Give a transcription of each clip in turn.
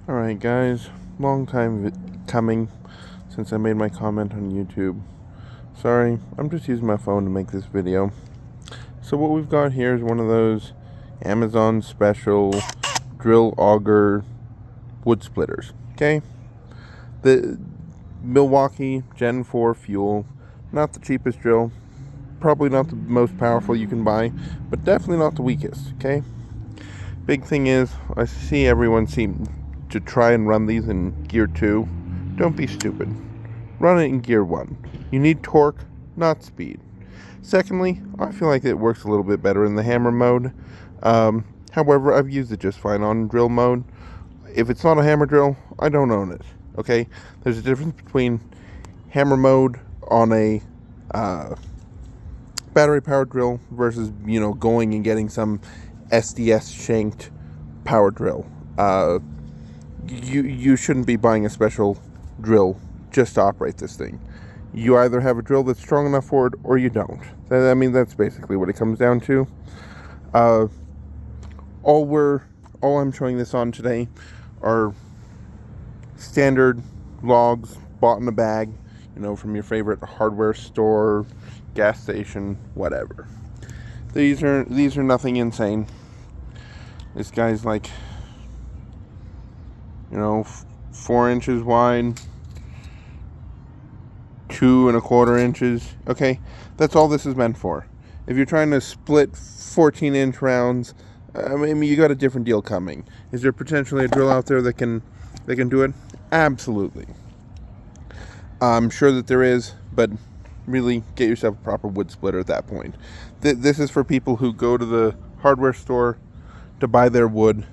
Alright guys, long time coming since I made my comment on YouTube. Sorry, I'm just using my phone to make this video. So what we've got here is one of those Amazon special drill auger wood splitters. Okay? The Milwaukee Gen 4 fuel, not the cheapest drill, probably not the most powerful you can buy, but definitely not the weakest. Okay? Big thing is, I see everyone seem to try and run these in gear 2. Don't be stupid. Run it in gear 1. You need torque, not speed. Secondly, I feel like it works a little bit better in the hammer mode. However, I've used it just fine on drill mode. If it's not a hammer drill, I don't own it. Okay? There's a difference between hammer mode on a battery powered drill versus, going and getting some SDS shanked power drill. You shouldn't be buying a special drill just to operate this thing. You either have a drill that's strong enough for it or you don't. I mean, that's basically what it comes down to. All I'm showing this on today are standard logs bought in a bag, from your favorite hardware store, gas station, whatever. These are nothing insane. This guy's like 4 inches wide, 2 1/4 inches. Okay, that's all this is meant for. If you're trying to split 14-inch rounds, I mean, you got a different deal coming. Is there potentially a drill out there that can do it? Absolutely. I'm sure that there is, but really get yourself a proper wood splitter at that point. This is for people who go to the hardware store to buy their wood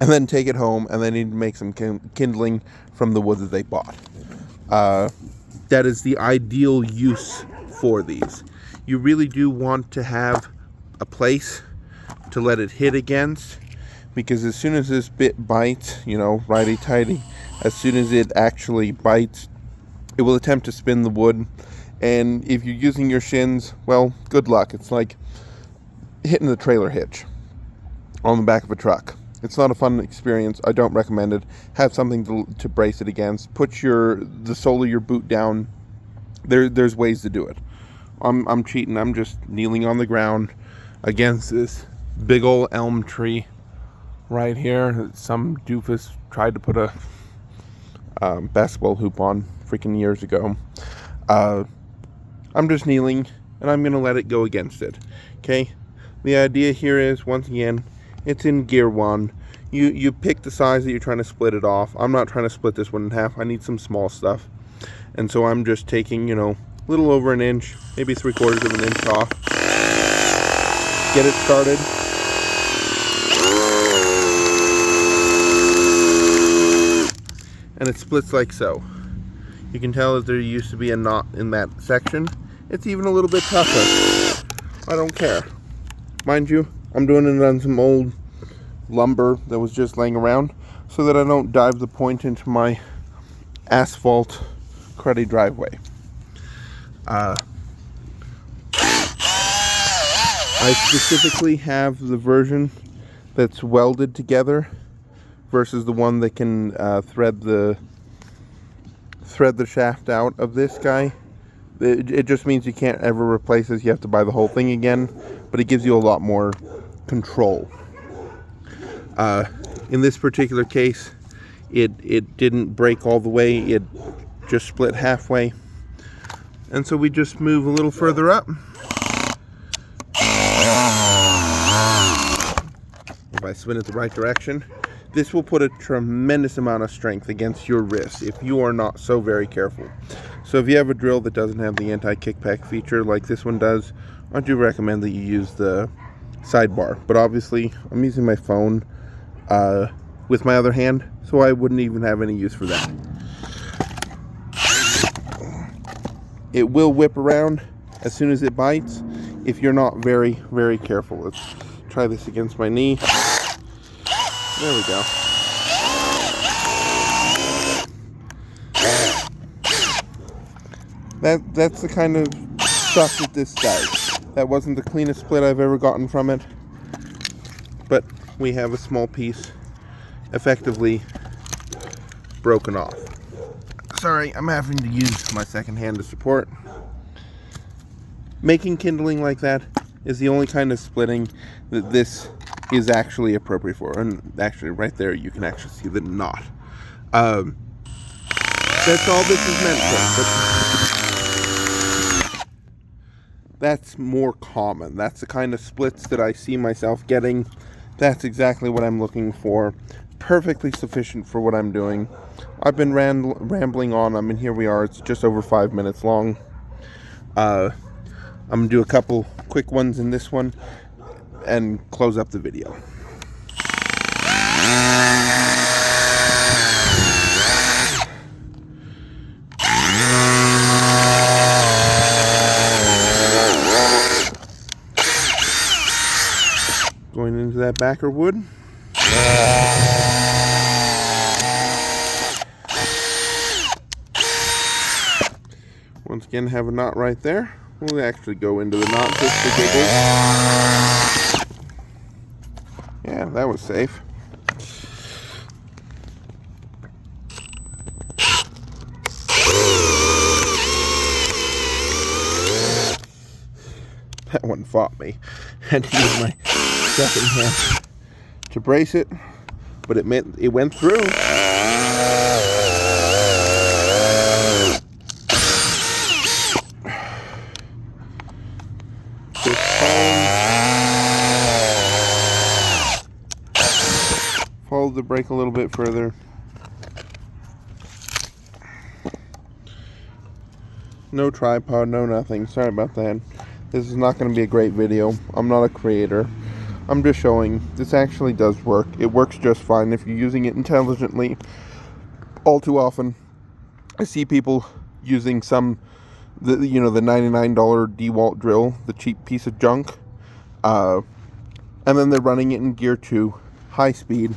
and then take it home and they need to make some kindling from the wood that they bought. That is the ideal use for these. You really do want to have a place to let it hit against, because as soon as this bit bites, righty-tighty, as soon as it actually bites, it will attempt to spin the wood. And if you're using your shins, well, good luck. It's like hitting the trailer hitch on the back of a truck. It's not a fun experience. I don't recommend it. Have something to brace it against. Put the sole of your boot down. There's ways to do it. I'm cheating. I'm just kneeling on the ground against this big old elm tree right here. Some doofus tried to put a basketball hoop on freaking years ago. I'm just kneeling and I'm going to let it go against it. Okay? The idea here is, once again, it's in gear 1. You pick the size that you're trying to split it off. I'm not trying to split this one in half. I need some small stuff. And so I'm just taking, a little over an inch, maybe 3/4 of an inch off. Get it started. And it splits like so. You can tell that there used to be a knot in that section. It's even a little bit tougher. I don't care. Mind you, I'm doing it on some old lumber that was just laying around so that I don't dive the point into my asphalt cruddy driveway. I specifically have the version that's welded together versus the one that can thread the shaft out of this guy. It just means you can't ever replace this. You have to buy the whole thing again, but it gives you a lot more control. In this particular case, it didn't break all the way. It just split halfway. And so we just move a little further up. If I spin it the right direction, this will put a tremendous amount of strength against your wrist if you are not so very careful. So if you have a drill that doesn't have the anti-kickback feature like this one does, I do recommend that you use the sidebar. But obviously, I'm using my phone with my other hand, so I wouldn't even have any use for that. It will whip around as soon as it bites if you're not very, very careful. Let's try this against my knee. There we go. That's the kind of stuff that this does. That wasn't the cleanest split I've ever gotten from it, but we have a small piece effectively broken off. Sorry, I'm having to use my second hand to support. Making kindling like that is the only kind of splitting that this is actually appropriate for. And actually, right there, you can actually see the knot. That's all this is meant for. But that's more common. That's the kind of splits that I see myself getting. That's exactly what I'm looking for. Perfectly sufficient for what I'm doing. I've been rambling on. I mean, here we are. It's just over 5 minutes long. I'm going to do a couple quick ones in this one and close up the video. Going into that backer wood. Once again, have a knot right there. We'll actually go into the knot just for giggles. Yeah, that was safe. That one fought me. Had to use my second hand to brace it, but it went through. Follow the brake a little bit further. No tripod, no nothing. Sorry about that. This is not going to be a great video. I'm not a creator. I'm just showing this actually does work. It works just fine if you're using it intelligently. All too often, I see people using the $99 DeWalt drill, the cheap piece of junk, and then they're running it in gear 2, high speed.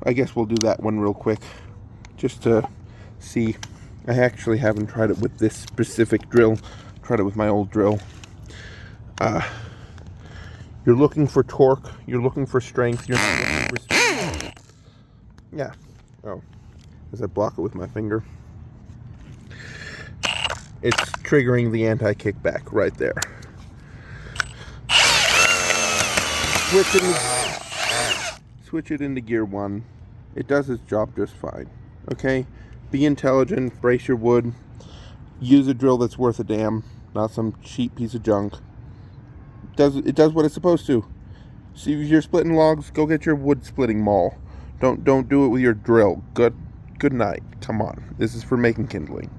I guess we'll do that one real quick, just to see. I actually haven't tried it with this specific drill. Tried it with my old drill. You're looking for torque. You're looking for strength. You're not looking for speed. Yeah. Oh, as I block it with my finger, it's triggering the anti-kickback right there. Switch it into gear 1. It does its job just fine. Okay? Be intelligent, brace your wood, use a drill that's worth a damn, not some cheap piece of junk. It does what it's supposed to. See, if you're splitting logs, go get your wood splitting maul. Don't do it with your drill. Good night. Come on. This is for making kindling.